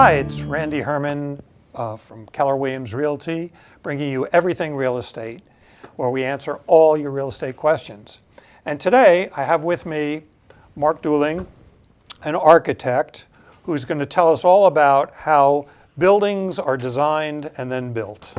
Hi, it's Randy Herman from Keller Williams Realty, bringing you Everything Real Estate, where we answer all your real estate questions. And today I have with me Mark Dooling, an architect, who's going to tell us all about how buildings are designed and then built.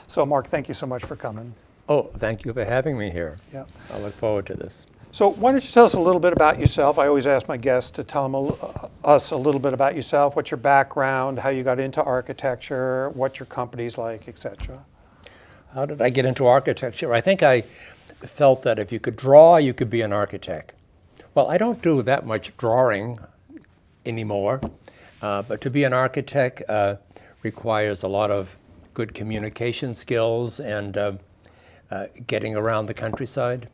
So Mark, thank you so much for coming. Oh, thank you for having me here. Yeah. I look forward to this. So why don't you tell us a little bit about yourself? I always ask my guests to tell us a little bit about yourself, what's your background, how you got into architecture, what your company's like, etc. How did I get into architecture? I think I felt that if you could draw, you could be an architect. Well, I don't do that much drawing anymore, but to be an architect requires a lot of good communication skills and getting around the countryside.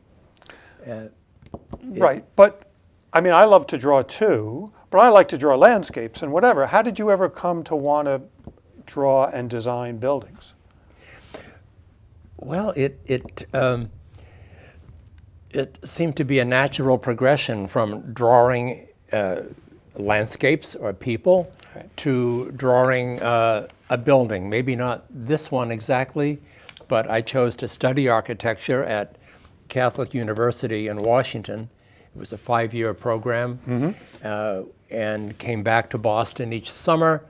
Right, but I mean, I love to draw too, but I like to draw landscapes and whatever. How did you ever come to want to draw and design buildings? Well, it seemed to be a natural progression from drawing landscapes or people to drawing a building. Maybe not this one exactly, but I chose to study architecture at Catholic University in Washington. It was a 5-year program, and came back to Boston each summer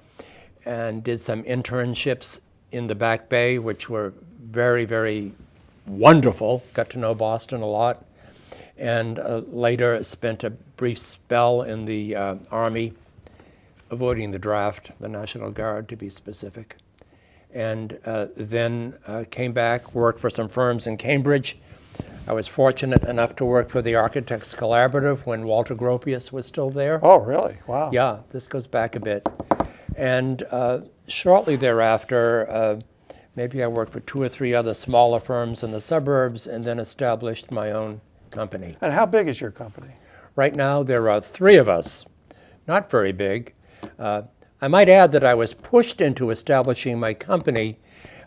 and did some internships in the Back Bay, which were very, very wonderful. Got to know Boston a lot. And later spent a brief spell in the Army, avoiding the draft, the National Guard to be specific. And then came back, worked for some firms in Cambridge. I was fortunate enough to work for the Architects Collaborative when Walter Gropius was still there. Oh, really? Wow. Yeah, this goes back a bit. And shortly thereafter, maybe I worked for 2 or 3 other smaller firms in the suburbs and then established my own company. And how big is your company? Right now, there are 3 of us, not very big. I might add that I was pushed into establishing my company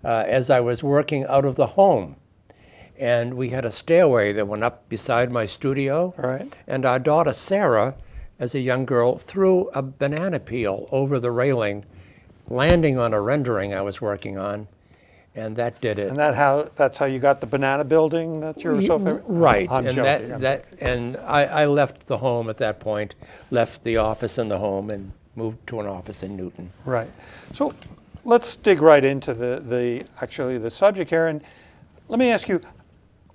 as I was working out of the home. And we had a stairway that went up beside my studio. Right. And our daughter, Sarah, as a young girl, threw a banana peel over the railing, landing on a rendering I was working on, and that did it. And that's how you got the banana building that you're so famous? Right. I'm joking. And I left the home at that point, left the office and the home, and moved to an office in Newton. Right. So let's dig right into the subject here. And let me ask you,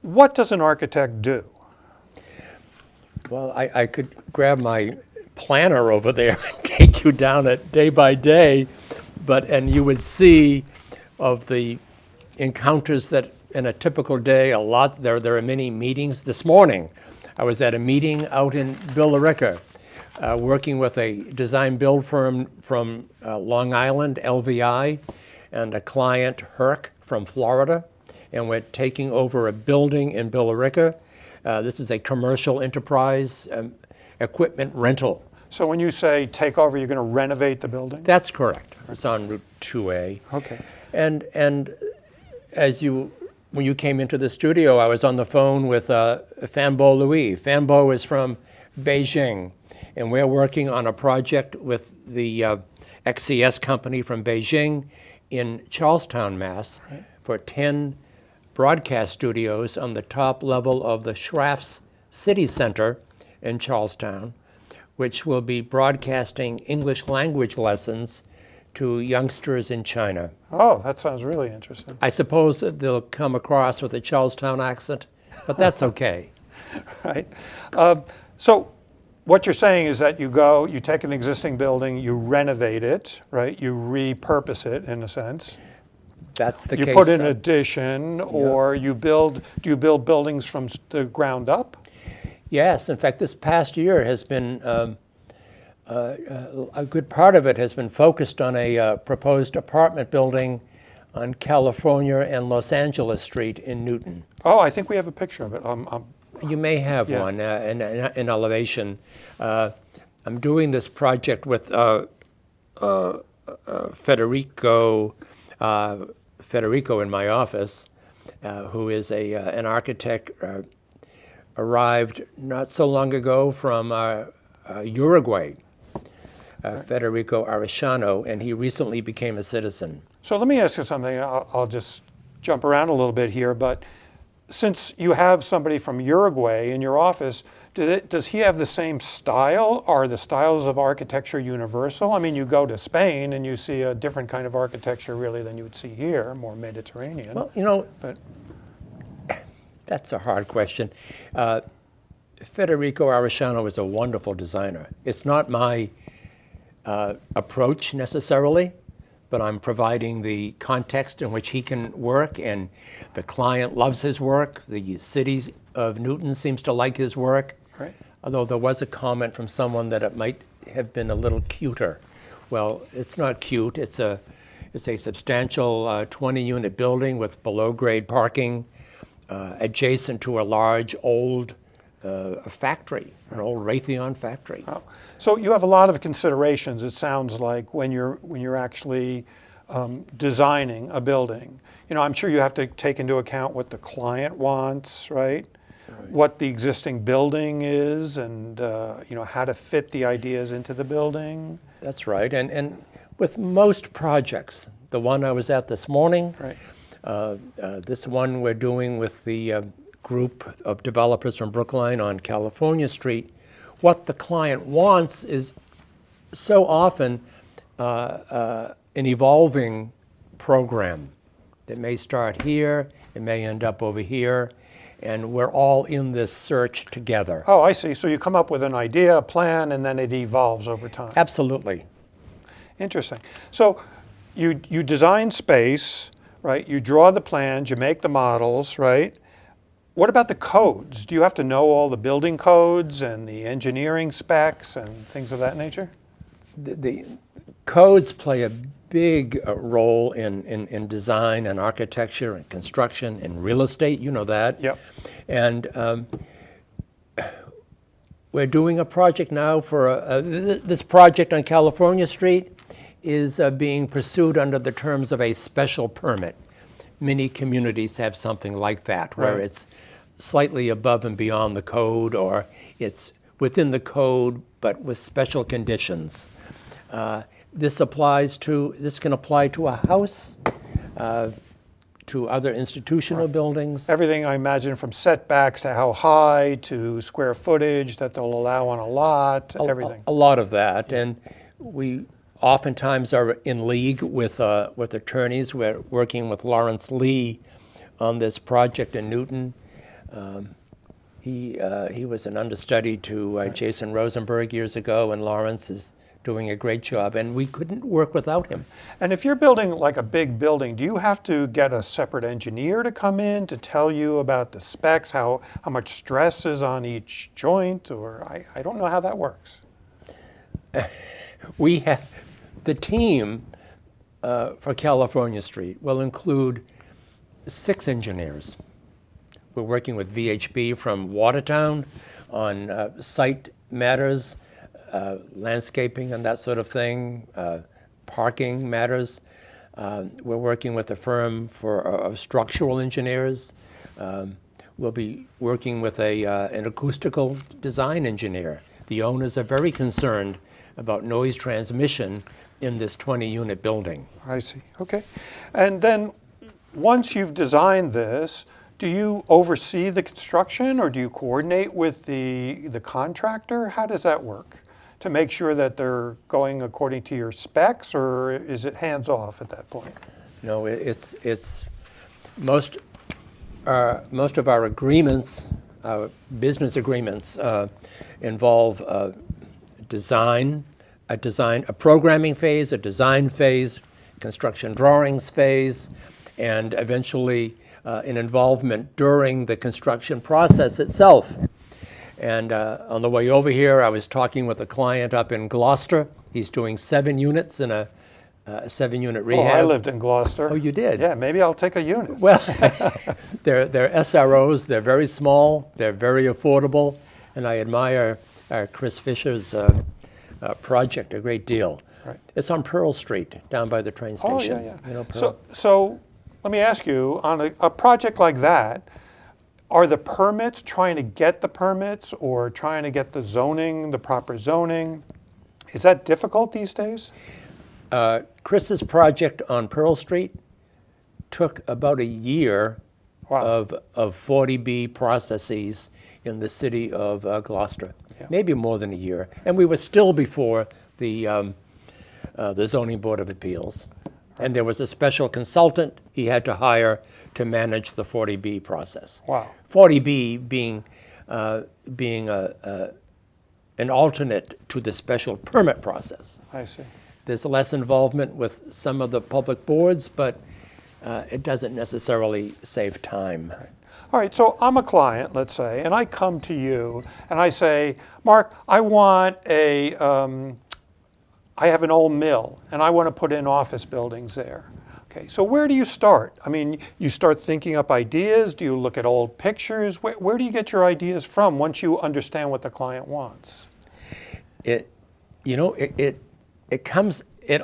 what does an architect do? Well, I could grab my planner over there and take you down it day by day, and you would see of the encounters that in a typical day, there are many meetings. This morning, I was at a meeting out in Billerica, working with a design build firm from Long Island, LVI, and a client, Herc, from Florida. And we're taking over a building in Billerica. This is a commercial enterprise equipment rental. So when you say take over, you're going to renovate the building? That's correct. It's on Route 2A. Okay. And when you came into the studio, I was on the phone with Fanbo Louis. Fanbo is from Beijing, and we're working on a project with the XCS company from Beijing in Charlestown, Mass, for 10 broadcast studios on the top level of the Schrafft's City Center in Charlestown, which will be broadcasting English language lessons to youngsters in China. Oh, that sounds really interesting. I suppose that they'll come across with a Charlestown accent, but that's okay. Right. So what you're saying is that you take an existing building, you renovate it, right? You repurpose it in a sense. That's the case. You put in addition, or do you build buildings from the ground up? Yes. In fact, this past year has been, a good part of it has been focused on a proposed apartment building on California and Los Angeles Street in Newton. Oh, I think we have a picture of it. You may have one in elevation. I'm doing this project with Federico in my office, who is an architect, arrived not so long ago from Uruguay. Federico Arellano, and he recently became a citizen. So let me ask you something. I'll just jump around a little bit here, but since you have somebody from Uruguay in your office, does he have the same style? Are the styles of architecture universal? I mean, you go to Spain and you see a different kind of architecture really than you would see here, more Mediterranean. Well, you know, But that's a hard question. Federico Arellano is a wonderful designer. It's not my approach necessarily, but I'm providing the context in which he can work, and the client loves his work. The city of Newton seems to like his work. right. Although there was a comment from someone that it might have been a little cuter. Well, it's not cute. It's a substantial 20-unit building with below-grade parking, adjacent to a large old factory, an old Raytheon factory. Oh. So you have a lot of considerations, it sounds like, when you're actually designing a building. You know, I'm sure you have to take into account what the client wants, right? What the existing building is, and you know, how to fit the ideas into the building. That's right. And with most projects, the one I was at this morning, Right. this one we're doing with the group of developers from Brookline on California Street, what the client wants is so often an evolving program that may start here, it may end up over here, and we're all in this search together. Oh, I see. So you come up with an idea, a plan, and then it evolves over time. Absolutely. Interesting. So you design space, right? You draw the plans, you make the models, right? What about the codes? Do you have to know all the building codes and the engineering specs and things of that nature? The codes play a big role in design and architecture and construction and real estate, you know that. Yep. And we're doing a project now for, this project on California Street is being pursued under the terms of a special permit. Many communities have something like that, where Right. it's slightly above and beyond the code, or it's within the code but with special conditions. This can apply to a house, to other institutional buildings. Everything, I imagine, from setbacks to how high to square footage that they'll allow on a lot, everything. A lot of that, and we oftentimes are in league with attorneys. We're working with Lawrence Lee on this project in Newton. He was an understudy to Jason Rosenberg years ago, and Lawrence is doing a great job, and we couldn't work without him. And if you're building like a big building, do you have to get a separate engineer to come in to tell you about the specs, how much stress is on each joint, or I don't know how that works. We have the team for California Street will include 6 engineers. We're working with VHB from Watertown on site matters, landscaping and that sort of thing, parking matters. We're working with a firm of structural engineers. We'll be working with an acoustical design engineer. The owners are very concerned about noise transmission in this 20-unit building. I see. Okay. And then once you've designed this, do you oversee the construction, or do you coordinate with the contractor? How does that work to make sure that they're going according to your specs, or is it hands-off at that point? No, it's most of our agreements, business agreements, involve a programming phase, a design phase, construction drawings phase, and eventually an involvement during the construction process itself. And on the way over here, I was talking with a client up in Gloucester. He's doing 7 units in a 7-unit Oh, rehab. I lived in Gloucester. Oh, you did? Yeah, maybe I'll take a unit. Well, they're SROs. They're very small. They're very affordable, and I admire Chris Fisher's project a great deal. Right. It's on Pearl Street, down by the train station. Oh, yeah, yeah. You know, Pearl. So let me ask you, on a project like that, are the permits, trying to get the permits or trying to get the zoning, the proper zoning? Is that difficult these days? Chris's project on Pearl Street took about a year Wow. of 40B processes in the city of Gloucester, maybe more than a year. And we were still before the Zoning Board of Appeals. And there was a special consultant he had to hire to manage the 40B process. Wow. 40B being an alternate to the special permit process. I see. There's less involvement with some of the public boards, but it doesn't necessarily save time. All right, so I'm a client, let's say, and I come to you and I say, Mark, I have an old mill and I want to put in office buildings there. Okay, so where do you start? I mean, you start thinking up ideas. Do you look at old pictures? Where do you get your ideas from once you understand what the client wants? It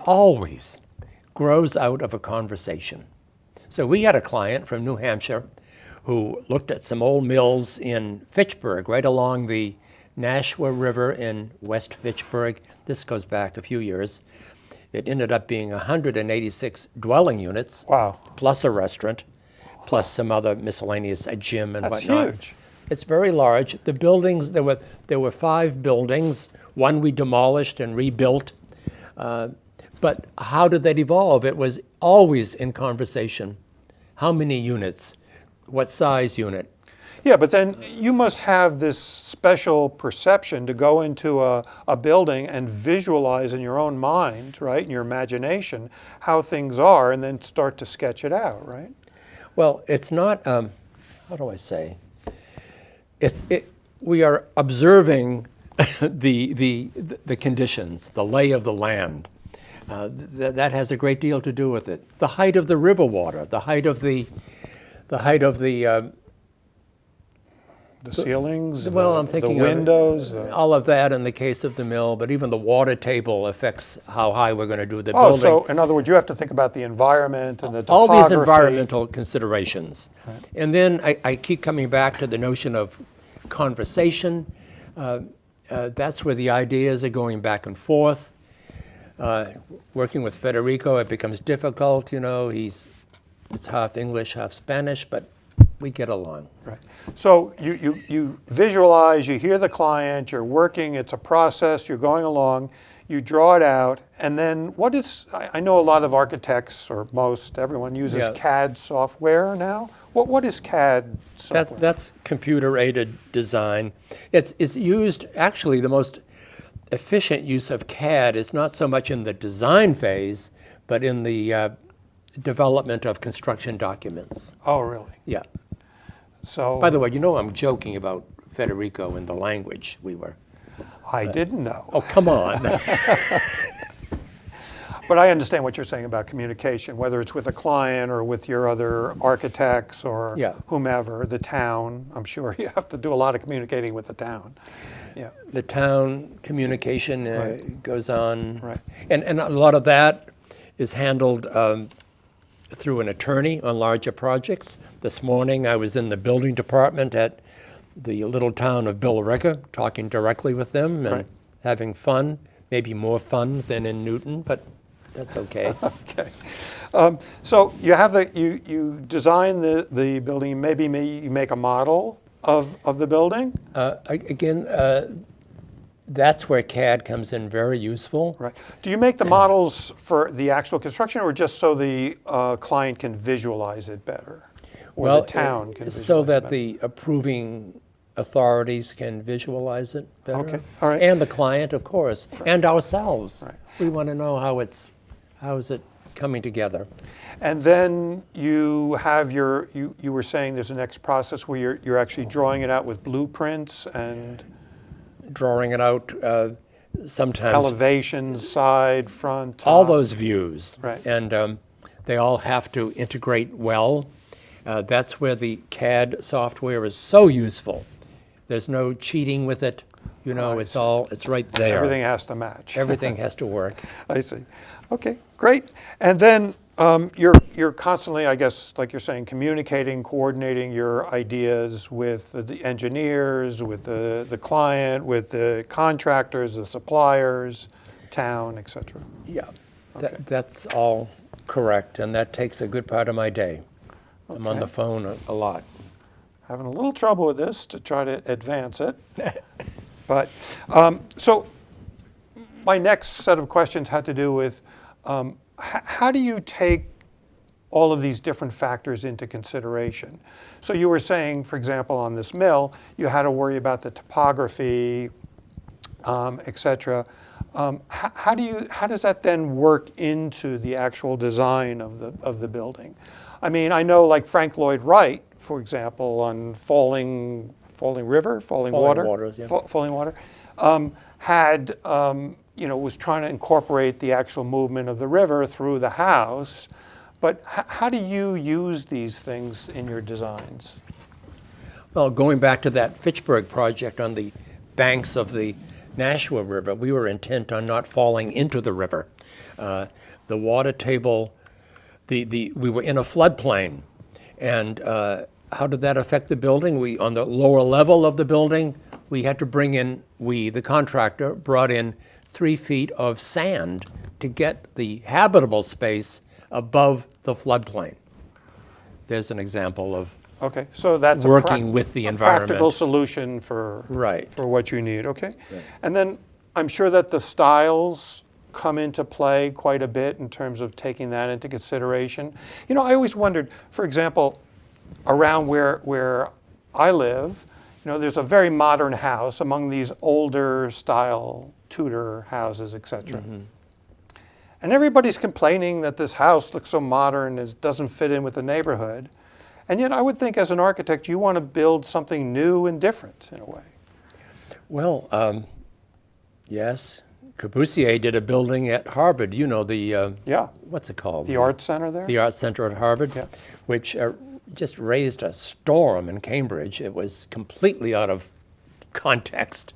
always grows out of a conversation. So we had a client from New Hampshire who looked at some old mills in Fitchburg, right along the Nashua River in West Fitchburg. This goes back a few years. It ended up being 186 dwelling units, Wow. plus a restaurant, plus some other miscellaneous, a gym and That's whatnot. huge. It's very large. The buildings, there were 5 buildings. One we demolished and rebuilt. But how did that evolve? It was always in conversation. How many units? What size unit? Yeah, but then you must have this special perception to go into a building and visualize in your own mind, right, in your imagination, how things are, and then start to sketch it out, right? Well, it's not, how do I say? We are observing the conditions, the lay of the land. That has a great deal to do with it. The height of the river water, the height of the ceilings, well, I'm the thinking windows. all of that in the case of the mill, but even the water table affects how high we're going to do the Oh, building. so in other words, you have to think about the environment and the All topography. these environmental considerations. And then I keep coming back to the notion of conversation. That's where the ideas are going back and forth. Working with Federico, it becomes difficult. It's half English, half Spanish, but we get along. Right. So you visualize, you hear the client, you're working, it's a process, you're going along, you draw it out, and then I know a lot of architects, or most, everyone uses Yeah. CAD software now. What is CAD software? That's computer-aided design. It's used, actually, the most efficient use of CAD is not so much in the design phase, but in the development of construction documents. Oh, really? Yeah. So By the way, I'm joking about Federico and the language we were. I didn't know. Oh, come on. But I understand what you're saying about communication, whether it's with a client or with your other architects or Yeah. whomever, the town. I'm sure you have to do a lot of communicating with the town. Yeah. The town communication goes on. Right. And a lot of that is handled through an attorney on larger projects. This morning I was in the building department at the little town of Billerica, talking directly with them and Right. having fun, maybe more fun than in Newton, but that's okay. Okay. So you have you design the building. Maybe you make a model of the building. Again, that's where CAD comes in very useful. Right. Do you make the models for the actual construction, or just so the client can visualize it better, or the town can visualize so it that better? the approving authorities can visualize it better. Okay, all right. And the client, of course, and ourselves. Right. We want to know how is it coming together. And then you have you were saying there's a next process where you're actually drawing it out with blueprints and Drawing it out, sometimes elevations, side, front, top. all those views. Right. And they all have to integrate well. That's where the CAD software is so useful. There's no cheating with it. It's right there. Everything has to match. Everything has to work. I see. Okay, great. And then you're constantly, I guess, like you're saying, communicating, coordinating your ideas with the engineers, with the client, with the contractors, the suppliers, town, et cetera. Yeah, that's all correct, and that takes a good part of my day. I'm on the Okay. phone a lot. Having a little trouble with this to try to advance it. But, so my next set of questions had to do with how do you take all of these different factors into consideration? So you were saying, for example, on this mill, you had to worry about the topography, et cetera. How does that then work into the actual design of the building? I mean, I know like Frank Lloyd Wright, for example, on Falling River, Falling Water, Waters, yeah. Falling Water, had was trying to incorporate the actual movement of the river through the house. But how do you use these things in your designs? Well, going back to that Fitchburg project on the banks of the Nashua River, we were intent on not falling into the river. The water table, we were in a floodplain, and how did that affect the building? On the lower level of the building, we had to bring in, the contractor, brought in 3 feet of sand to get the habitable space above the floodplain. There's an example of Okay, so that's working with the environment. practical solution for Right. for what you need. Okay, and then I'm sure that the styles come into play quite a bit in terms of taking that into consideration. You know, I always wondered, for example, around where I live, there's a very modern house among these older style Tudor houses, etc. And everybody's complaining that this house looks so modern, it doesn't fit in with the neighborhood. And yet I would think as an architect, you want to build something new and different in a way. Well, yes. Corbusier did a building at Harvard, Yeah, what's it called? the art center there? The Art Center at Harvard, Yeah. which just raised a storm in Cambridge. It was completely out of context.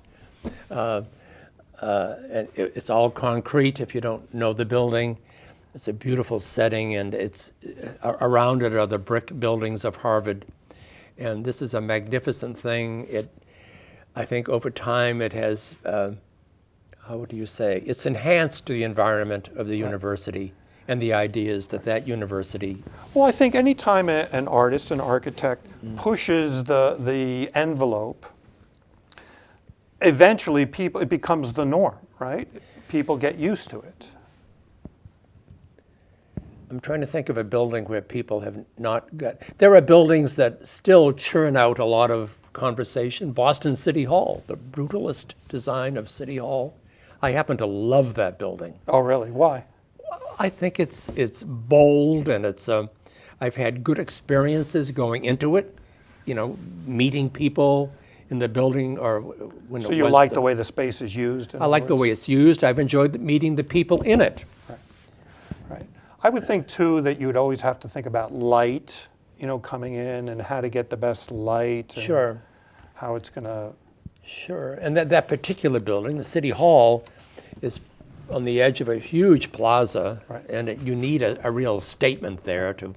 And it's all concrete if you don't know the building. It's a beautiful setting, and it's around it are the brick buildings of Harvard. And this is a magnificent thing. I think over time it has, how do you say, it's enhanced the environment of the university and the ideas that university. Well, I think anytime an artist, an architect, pushes the envelope, eventually it becomes the norm, right? People get used to it. I'm trying to think of a building where people have not got. There are buildings that still churn out a lot of conversation. Boston City Hall, the brutalist design of City Hall. I happen to love that building. Oh, really? Why? I think it's bold, and I've had good experiences going into it. Meeting people in the building, or when So it you was like the way the space is used? I like the way it's used. I've enjoyed meeting the people in it. Right. I would think too that you would always have to think about light, coming in and how to get the best light. And Sure. How it's going to. Sure, and that particular building, the City Hall, is on the edge of a huge plaza, Right. and you need a real statement there to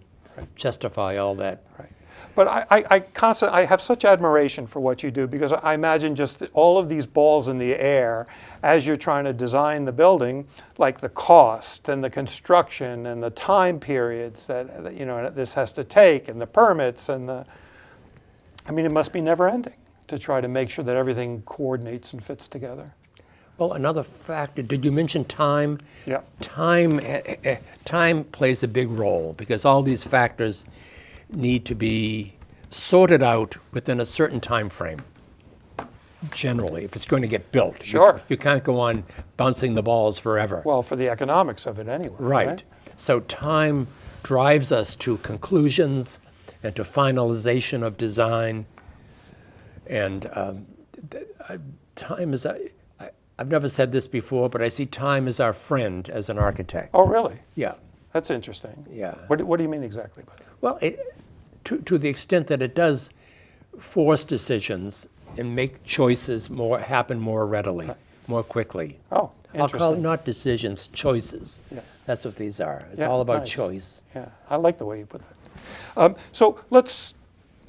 justify all that. Right. But I have such admiration for what you do, because I imagine just all of these balls in the air as you're trying to design the building, like the cost and the construction and the time periods that this has to take, and the permits and it must be never ending to try to make sure that everything coordinates and fits together. Well, another factor, did you mention time? Yeah. Time plays a big role, because all these factors need to be sorted out within a certain time frame. Generally, if it's going to get built. Sure. You can't go on bouncing the balls forever. Well, for the economics of it anyway. Right. So time drives us to conclusions and to finalization of design. And time is, I've never said this before, but I see time as our friend as an architect. Oh, really? Yeah. That's interesting. Yeah. What do you mean exactly by that? Well, to the extent that it does force decisions and make choices happen more readily, more quickly. Oh, I'll call it interesting. not decisions, choices. Yeah. That's what these are. It's Yeah, all about nice. choice. Yeah, I like the way you put that. So let's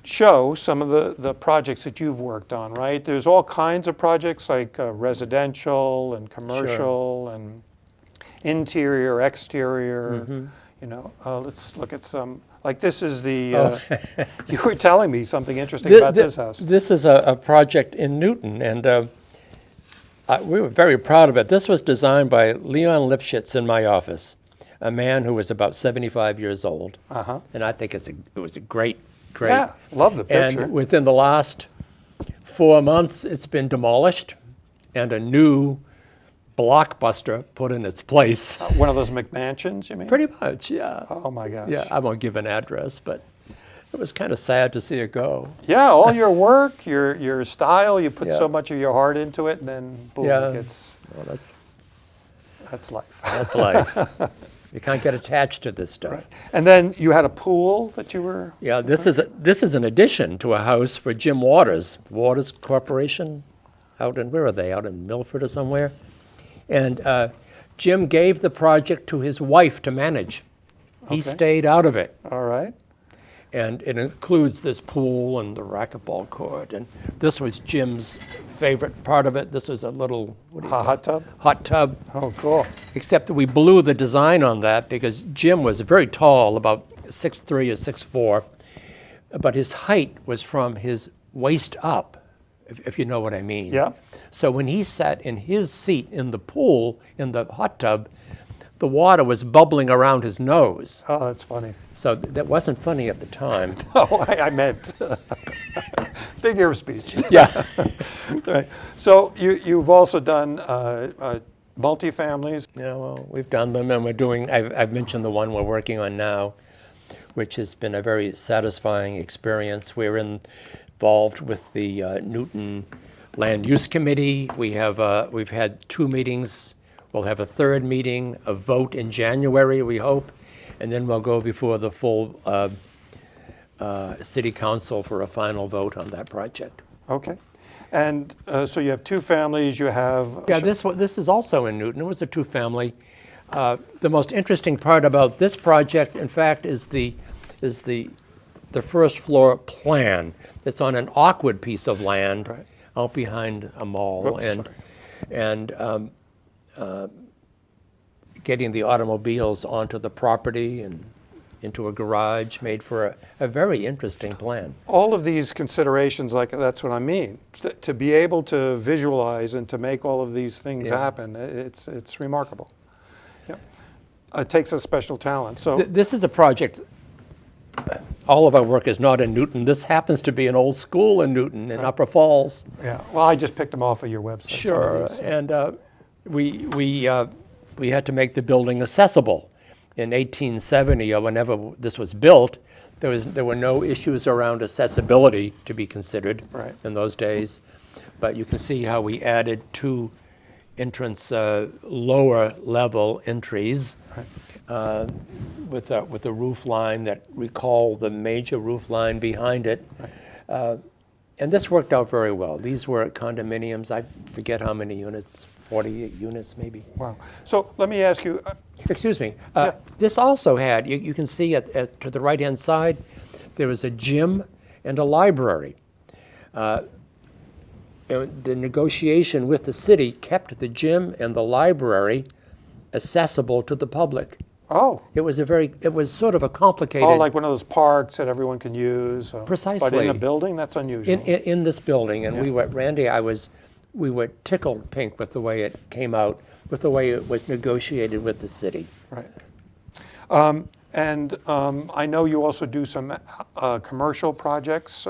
show some of the projects that you've worked on, right? There's all kinds of projects like residential and commercial and interior, exterior. You know, let's look at some. Like this is the. You were telling me something interesting about this house. This is a project in Newton, and we were very proud of it. This was designed by Leon Lipschitz in my office, a man who was about 75 years old. And I think it was a great. Yeah, love the picture. And within the last 4 months, it's been demolished, and a new blockbuster put in its place. One of those McMansions, you mean? Pretty much, yeah. Oh my gosh. Yeah, I won't give an address, but it was kind of sad to see it go. Yeah, all your work, your style, you put so much of your heart into it, and then boom, Yeah. it gets. Well, That's life. that's life. You can't get attached to this stuff. Right. And then you had a pool that you were. Yeah, this is an addition to a house for Jim Waters, Waters Corporation, out in, where are they? Out in Milford or somewhere. And Jim gave the project to his wife to manage. He stayed out of it. All right. And it includes this pool and the racquetball court. And this was Jim's favorite part of it. This was a little, what do you call it? Hot tub. Hot tub. Oh, cool. Except that we blew the design on that because Jim was very tall, about 6'3" or 6'4", but his height was from his waist up, if you know what I mean. Yeah. So when he sat in his seat in the pool, in the hot tub, the water was bubbling around his nose. Oh, that's funny. So that wasn't funny at the time. Oh, I meant figure of speech. Yeah. Right. So you've also done multifamilies. Yeah, well, we've done them, and we're doing, I've mentioned the one we're working on now, which has been a very satisfying experience. We're involved with the Newton Land Use Committee. We've had 2 meetings. We'll have a 3rd meeting, a vote in January, we hope, and then we'll go before the full City Council for a final vote on that project. Okay. And so you have 2 families. You have. Yeah, this is also in Newton. It was a 2-family. The most interesting part about this project, in fact, is the first floor plan. It's on an awkward piece of land out behind a mall, and getting the automobiles onto the property and into a garage made for a very interesting plan. All of these considerations, like that's what I mean. To be able to visualize and to make all of these things happen, it's remarkable. Yeah. It takes a special talent. So This is a project, all of our work is not in Newton. This happens to be an old school in Newton, in Upper Falls. yeah, well, I just picked them off of your website. some of Sure, these. and we had to make the building accessible. In 1870, or whenever this was built, there were no issues around accessibility to be considered in those days. But you can see how we added 2 entrance, lower level entries with a roof line that recall the major roof line behind it. And this worked out very well. These were condominiums. I forget how many units, 48 units maybe. Wow. So let me ask you. Excuse me. This also had, you can see to the right-hand side, there was a gym and a library. The negotiation with the city kept the gym and the library accessible to the public. Oh. It was sort of a complicated. Oh, like one of those parks that everyone can use. Precisely. But in a building, that's unusual. in this building, and we were tickled pink with the way it came out, with the way it was negotiated with the city. Right. And I know you also do some commercial projects.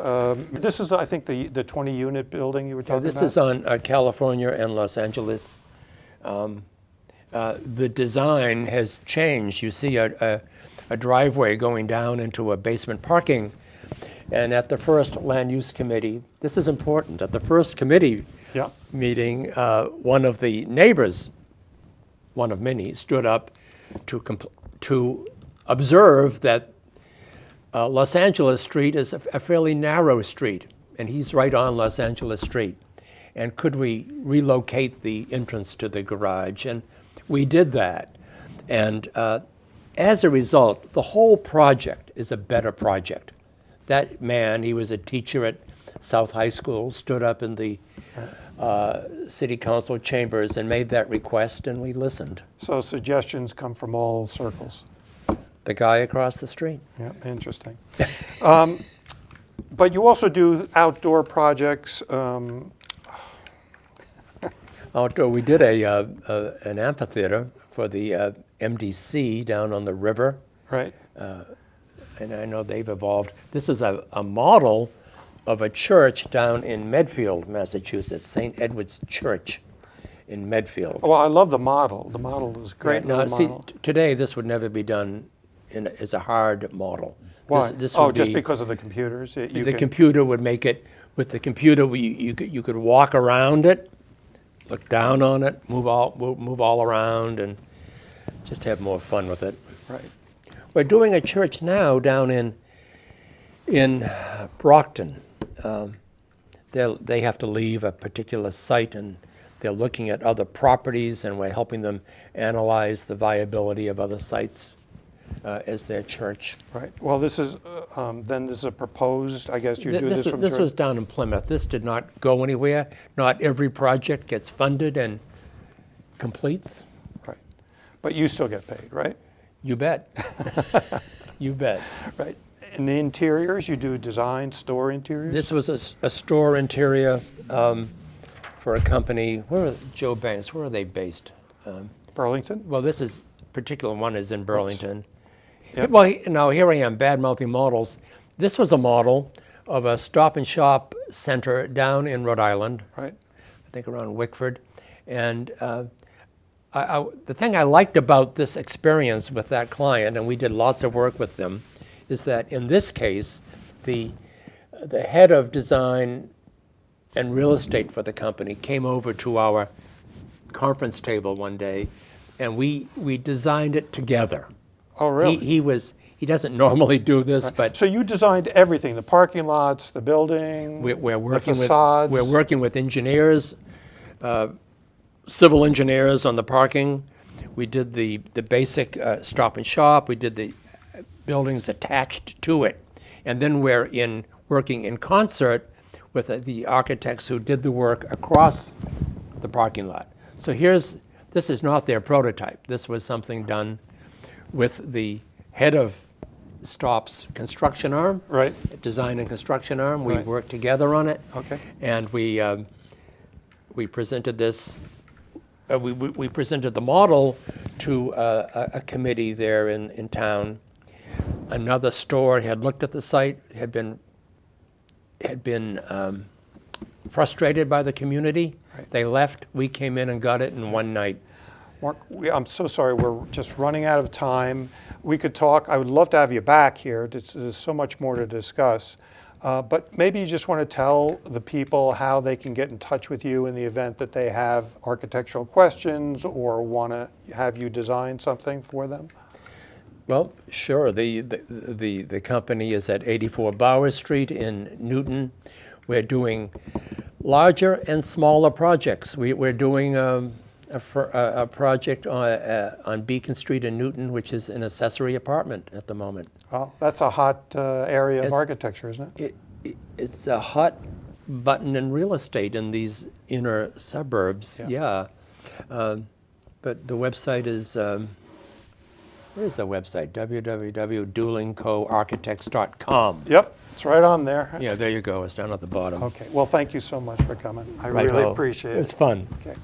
This is, I think, the 20-unit building you were talking about? This is on California and Los Angeles. The design has changed. You see a driveway going down into a basement parking. And at the first Land Use Committee, this is important, at the first committee meeting, one of the neighbors, one of many, stood up to observe that Los Angeles Street is a fairly narrow street, and he's right on Los Angeles Street. And could we relocate the entrance to the garage? And we did that. And as a result, the whole project is a better project that man, he was a teacher at South High School, stood up in the city council chambers and made that request, and we listened. So suggestions come from all circles. The guy across the street. Yeah, interesting. But you also do outdoor projects. Outdoor, we did an amphitheater for the MDC down on the river, Right. and I know they've evolved. This is a model of a church down in Medfield, Massachusetts, St. Edward's Church in Medfield. Well, I love the model. The model is a great. Now, little see, model. today this would never be done as a hard model. Why? This Oh, would just be- because of the computers. You the can- computer would make it. With the computer, you could walk around it, look down on it, move all around, and just have more fun with it. Right. We're doing a church now down in Brockton. They have to leave a particular site, and they're looking at other properties, and we're helping them analyze the viability of other sites as their church. Right. Well, this is then this is a proposed. I guess you do this from. This was down in Plymouth. This did not go anywhere. Not every project gets funded and completes. Right. But you still get paid, right? You bet. You bet. Right. In the interiors, you do design, store interiors. This was a store interior for a company. Joe Banks? Where are they based? Burlington. Well, this particular one is in Burlington. Yep. Well, now here I am, bad-mouthing models. This was a model of a Stop and Shop center down in Rhode Island, Right. I think around Wickford. And the thing I liked about this experience with that client, and we did lots of work with them, is that in this case, the head of design and real estate for the company came over to our conference table one day, and we designed it together. Oh, really? He doesn't normally do this, but So you designed everything: the parking lots, the building, we're working the facades. with engineers, civil engineers on the parking. We did the basic Stop and Shop. We did the buildings attached to it, and then we're working in concert with the architects who did the work across the parking lot. So this is not their prototype. This was something done with the head of Stop's construction arm, Right. design and construction arm. We Right. worked together on it. Okay. And we presented this. We presented the model to a committee there in town. Another store had looked at the site, had been frustrated by the community. Right. They left. We came in and got it in one night. Mark, I'm so sorry. We're just running out of time. We could talk. I would love to have you back here. There's so much more to discuss. But maybe you just want to tell the people how they can get in touch with you in the event that they have architectural questions or want to have you design something for them. Well, sure. The company is at 84 Bauer Street in Newton. We're doing larger and smaller projects. We're doing a project on Beacon Street in Newton, which is an accessory apartment at the moment. Well, that's a hot area of It's- architecture, isn't it? It's a hot button in real estate in these inner suburbs. Yeah. But the website is, where is the website? www.duelingcoarchitects.com. Yep, it's right on there. Yeah, there you go. It's down at the bottom. Okay. Well, thank you so much for coming. I Right, really well, appreciate It was it. fun. Okay.